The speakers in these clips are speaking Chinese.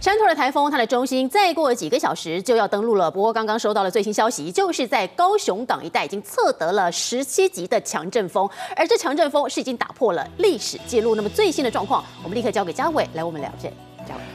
山头的台风，它的中心再过几个小时就要登陆了。不过刚刚收到了最新消息，就是在高雄港一带已经测得了17级的强阵风，而这强阵风是已经打破了历史记录。那么最新的状况，我们立刻交给嘉伟来我们了解。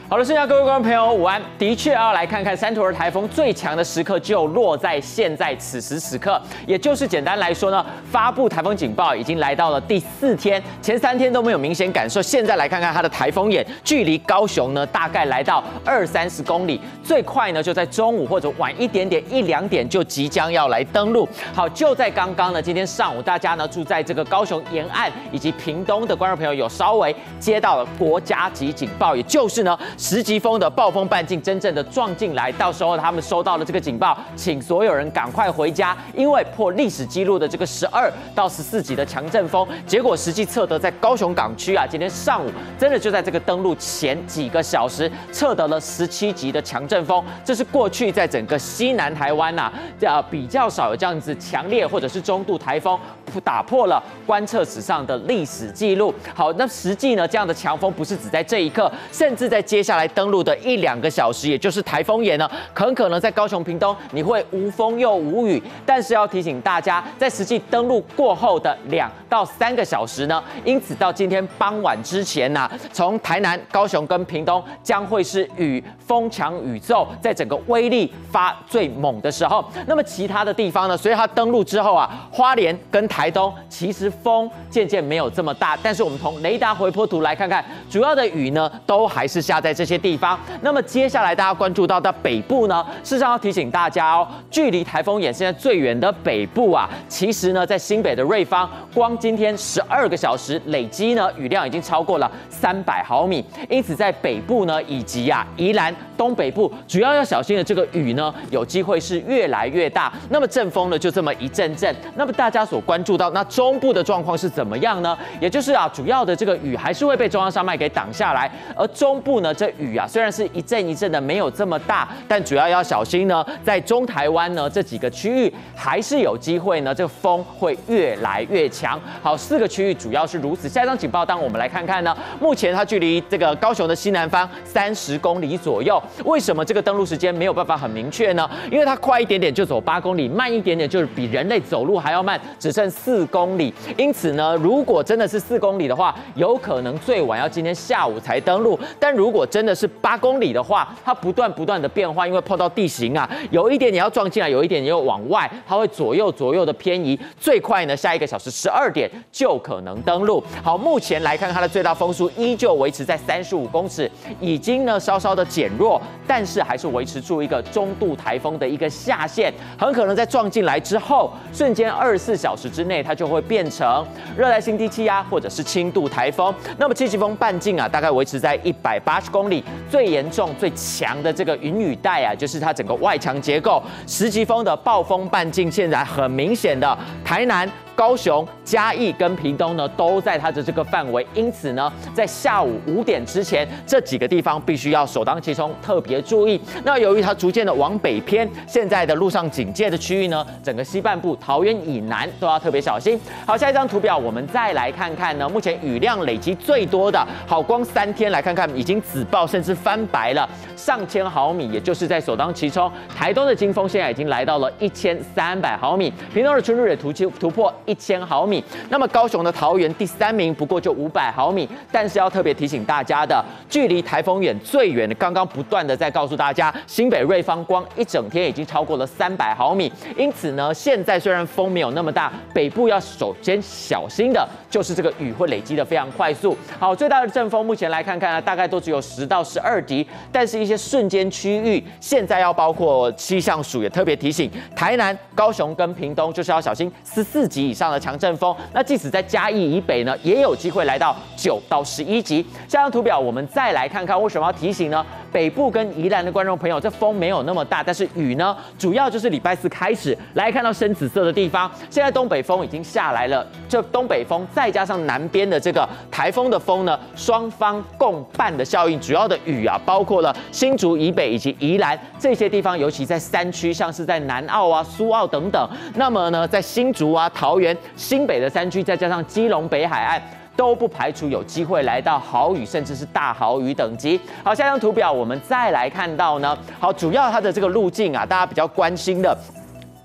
好的，剩下各位观众朋友午安。的确要来看看山头的台风最强的时刻就落在现在此时此刻，也就是简单来说呢，发布台风警报已经来到了第4天，前3天都没有明显感受。现在来看看它的台风眼，距离高雄呢大概来到20-30公里，最快呢就在中午或者晚一点点1-2点就即将要来登陆。好，就在刚刚呢，今天上午大家呢住在这个高雄沿岸以及屏东的观众朋友有稍微接到了国家级警报，也就是呢10级风的暴风半径真正的撞进来，到时候他们收到了这个警报，请所有人赶快回家，因为破历史纪录的这个12到14级的强阵风，结果实际测得在高雄港区啊，今天上午真的就在这个登陆前几个小时测得了17级的强阵风，这是过去在整个西南台湾比较少有这样子强烈或者是中度台风打破了观测史上的历史记录。好，那实际呢，这样的强风不是只在这一刻，甚至在接下来登陆的1-2个小时，也就是台风眼呢，很可能在高雄、屏东你会无风又无雨。但是要提醒大家，在实际登陆过后的2到3个小时呢，因此到今天傍晚之前呢，从台南、高雄跟屏东将会是雨风强雨骤，在整个威力发最猛的时候。那么其他的地方呢，随着它登陆之后啊，花莲跟台东其实风渐渐没有这么大，但是我们从雷达回波图来看看，主要的雨呢都还是下在这些地方。那么接下来大家关注到的北部呢，事实上要提醒大家哦，距离台风眼现在最远的北部啊，其实呢在新北的瑞芳，光今天12个小时累积呢雨量已经超过了300毫米，因此在北部呢以及宜兰东北部主要小心的这个雨呢，有机会是越来越大。那么阵风呢就这么一阵阵。那么大家所关注到那中部的状况是怎么样呢？也就是主要的这个雨还是会被中央山脉给挡下来，而中部呢这雨虽然是一阵一阵的，没有这么大，但主要要小心呢，在中台湾呢这几个区域还是有机会呢，这个风会越来越强。好，4个区域主要是如此。下一张警报单我们来看看呢，目前它距离这个高雄的西南方30公里左右。为什么这个登陆时间没有办法很明确呢？因为它快一点点就走8公里，慢一点点就是比人类走路还要慢，只剩4公里。因此呢，如果真的是4公里的话，有可能最晚要今天下午才登陆。但如果真的是8公里的话，它不断的变化，因为碰到地形有一点你要撞进来，有一点你又往外，它会左右的偏移。最快呢，下1个小时12点就可能登陆。好，目前来看它的最大风速依旧维持在35公尺，已经呢稍稍的减弱，但是还是维持住一个中度台风的一个下限，很可能在撞进来之后，瞬间24小时之内，它就会变成热带性低气压或者是轻度台风。那么7级风半径大概维持在180公里，最严重最强的这个云雨带就是它整个外墙结构10级风的暴风半径，现在很明显的台南、高雄、嘉义跟屏东呢都在它的这个范围，因此呢，在下午5点之前，这几个地方必须要首当其冲，特别注意。那由于它逐渐的往北偏，现在的陆上警戒的区域呢，整个西半部桃园以南都要特别小心。好，下一张图表我们再来看看呢，目前雨量累积最多的，好，光3天来看看，已经紫爆甚至翻白了，上千毫米，也就是在首当其冲。台东的金峰现在已经来到了1300毫米，屏东的春日也突破1000毫米。那么高雄的桃园第3名，不过就500毫米。但是要特别提醒大家的，距离台风眼最远的，刚刚不断的在告诉大家，新北瑞芳光一整天已经超过了300毫米。因此呢，现在虽然风没有那么大，北部要首先小心的就是这个雨会累积的非常快速。好，最大的阵风目前来看看大概都只有10到12级，但是一些瞬间区域，现在要包括气象署也特别提醒，台南、高雄跟屏东就是要小心14级以上的强阵风。那即使在嘉义以北呢，也有机会来到9到11级。下张图表我们再来看看为什么要提醒呢？北部跟宜兰的观众朋友，这风没有那么大，但是雨呢，主要就是礼拜4开始来看到深紫色的地方，现在东北风已经下来了，这东北风再加上南边的这个台风的风呢，双方共伴的效应，主要的雨包括了新竹以北以及宜兰这些地方，尤其在山区，像是在南澳苏澳等等。那么呢，在新竹桃园、新北的山区，再加上基隆北海岸。都不排除有机会来到豪雨甚至是大豪雨等级。好，下张图表我们再来看到呢，好，主要它的这个路径啊，大家比较关心的。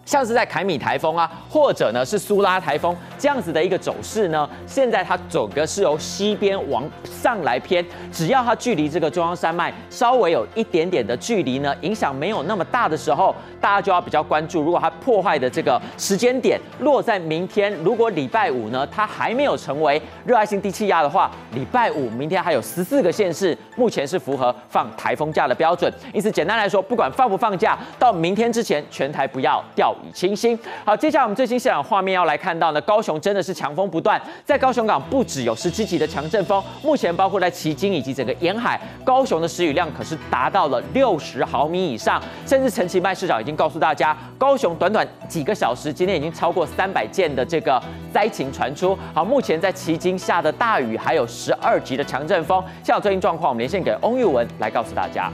像是在凯米台风啊，或者呢是苏拉台风这样子的一个走势呢，现在它整个是由西边往上来偏，只要它距离这个中央山脉稍微有一点点的距离呢，影响没有那么大的时候，大家就要比较关注。如果它破坏的这个时间点落在明天，如果礼拜五呢，它还没有成为热爱性低气压的话，礼拜五明天还有14个县市目前是符合放台风假的标准。因此，简单来说，不管放不放假，到明天之前，全台不要掉以轻心。好，接下来我们最新现场画面要来看到呢，高雄真的是强风不断，在高雄港不只有17级的强阵风，目前包括在旗津以及整个沿海，高雄的时雨量可是达到了60毫米以上，甚至陈其迈市长已经告诉大家，高雄短短几个小时，今天已经超过300件的这个灾情传出。好，目前在旗津下的大雨，还有12级的强阵风。现在最新状况，我们连线给翁玉文来告诉大家。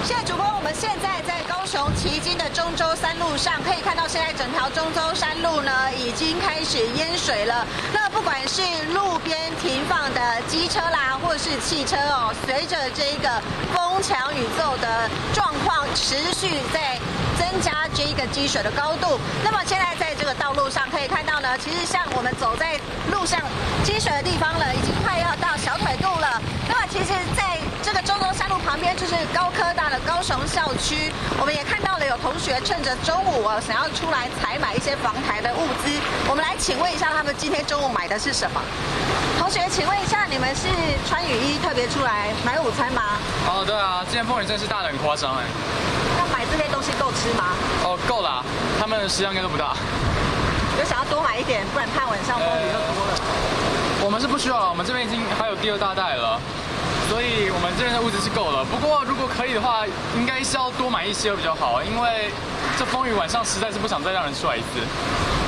现在主播，我们现在在高雄旗津的中州山路上，可以看到现在整条中州山路呢已经开始淹水了。那不管是路边停放的机车啦，或是汽车哦，随着这个风强雨骤的状况持续在增加这个积水的高度。那么现在在这个道路上可以看到呢，其实像我们走在路上积水的地方了，已经快要到小腿肚了。那么其实在这个中州山路旁边就是高科大的高雄校区，我们也看到了有同学趁着中午啊，想要出来采买一些防台的物资。我们来请问一下，他们今天中午买的是什么？同学，请问一下，你们是穿雨衣特别出来买午餐吗？哦，对啊，今天风雨真是大得很夸张哎。那买这些东西够吃吗？哦，够啦，他们的食量应该都不大。有想要多买一点，不然怕晚上风雨又多了。我们是不需要了，我们这边已经还有第2大袋了。所以我们这边的物资是够了，不过如果可以的话，应该是要多买一些比较好，因为这风雨晚上实在是不想再让人出来一次。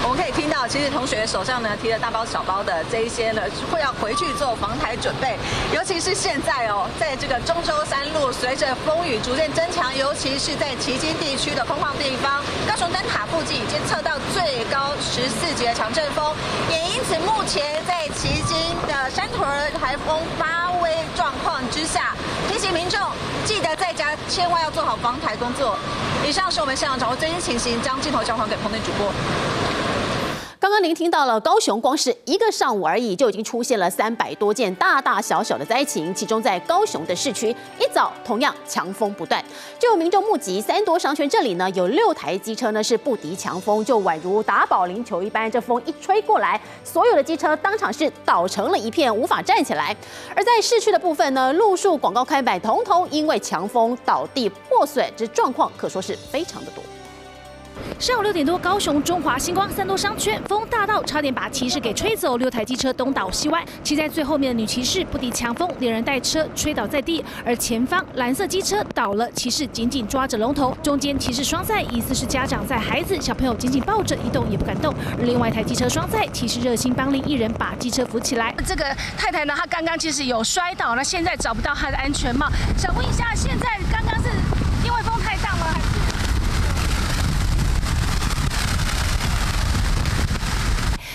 我们可以听到，其实同学手上呢提了大包小包的这一些呢，会要回去做防台准备。尤其是现在哦，在这个中州山路，随着风雨逐渐增强，尤其是在旗津地区的空旷地方，高雄灯塔附近已经测到最高14级的强阵风，也因此目前在旗津的山屯台风发威状况之下，提醒民众记得在家千万要做好防台工作。以上是我们现场掌握最新情形，将镜头交还给棚内主播。刚刚您听到了，高雄光是一个上午而已，就已经出现了300多件大大小小的灾情，其中在高雄的市区，一早同样强风不断，就有民众目击3多商圈这里呢有6台机车呢是不敌强风，就宛如打保龄球一般，这风一吹过来，所有的机车当场是倒成了一片，无法站起来。而在市区的部分呢，路树广告看板统统因为强风倒地破损，这状况可说是非常的多。上午6点多，高雄中华星光3多商圈风大到差点把骑士给吹走，6台机车东倒西歪。骑在最后面的女骑士不敌强风，连人带车吹倒在地，而前方蓝色机车倒了，骑士紧紧抓着龙头，中间骑士双载疑似是家长载孩子，小朋友紧紧抱着，一动也不敢动。而另外一台机车双载，骑士热心帮另一人把机车扶起来。这个太太呢，她刚刚其实有摔倒，那现在找不到她的安全帽。想问一下，现在刚刚是因为风太大吗？还是？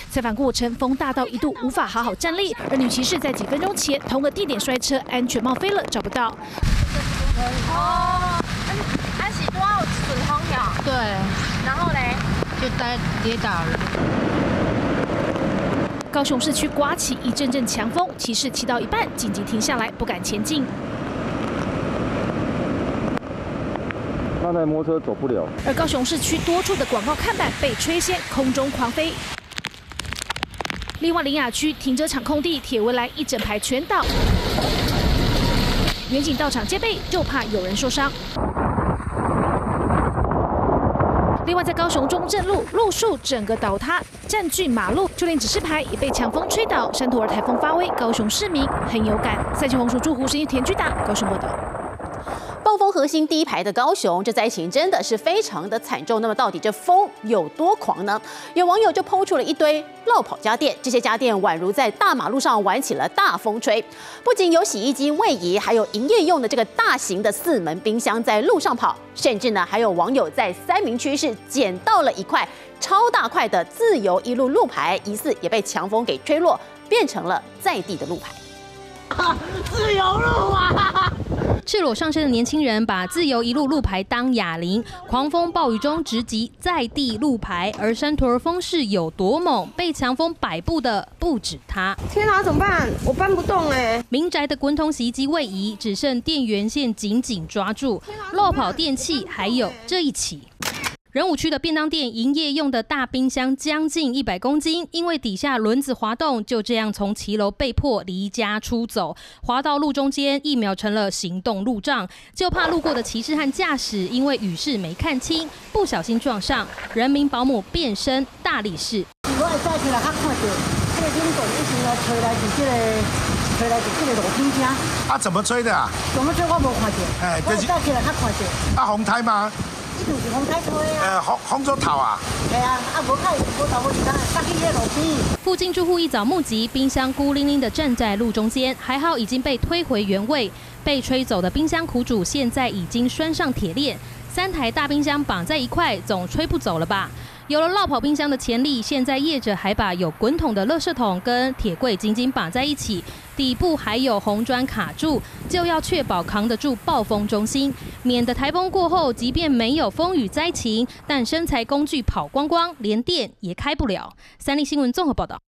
采访过程，风大到一度无法好好站立，而女骑士在几分钟前同个地点摔车，安全帽飞了，找不到。哦，安喜多有损风呀？对，然后嘞，就跌倒了。高雄市区刮起一阵阵强风，骑士骑到一半紧急停下来，不敢前进。那台摩托车走不了。而高雄市区多处的广告看板被吹掀，空中狂飞。另外，林雅区停车场空地铁围栏一整排全倒，远警到场戒备，就怕有人受伤。另外，在高雄中正路路树整个倒塌，占据马路，就连指示牌也被强风吹倒。山头儿台风发威，高雄市民很有感。赛区红薯驻湖声音田居达高雄报道。暴风核心第一排的高雄，这灾情真的是非常的惨重。那么到底这风有多狂呢？有网友就抛出了一堆落跑家电，这些家电宛如在大马路上玩起了大风吹。不仅有洗衣机、位移，还有营业用的这个大型的4门冰箱在路上跑，甚至呢还有网友在三民区是捡到了一块超大块的自由一路路牌，疑似也被强风给吹落，变成了在地的路牌。自由路啊！赤裸上身的年轻人把自由一路路牌当哑铃，狂风暴雨中直击在地路牌。而山图儿风势有多猛，被强风摆布的不止他。天啊，怎么办？我搬不动哎！民宅的滚筒洗衣机位移，只剩电源线紧紧抓住，漏跑电器还有这一起。仁武区的便当店营业用的大冰箱将近100公斤，因为底下轮子滑动，就这样从骑楼被迫离家出走，滑到路中间，1秒成了行动路障。就怕路过的骑士和驾驶因为雨势没看清，不小心撞上。人民保姆变身大力士。我会早起来较看到，这个领导已经来吹来自这个路边上。啊，怎么吹的啊？怎么吹我无看到？哎，我早起来较看到。啊，红胎吗？ 呢就是风台吹啊！風咗頭啊！係啊，無靠無頭無時間，搭去迄路邊。附近住户一早目击冰箱孤零零地站在路中间，还好已经被推回原位。被吹走的冰箱苦主现在已经拴上铁链，3台大冰箱绑在一块，总吹不走了吧？有了绕跑冰箱的潜力，现在业者还把有滚筒的垃圾桶跟铁柜紧紧绑在一起，底部还有红砖卡住，就要确保扛得住暴风中心，免得台风过后，即便没有风雨灾情，但生财工具跑光光，连电也开不了。三立新闻综合报道。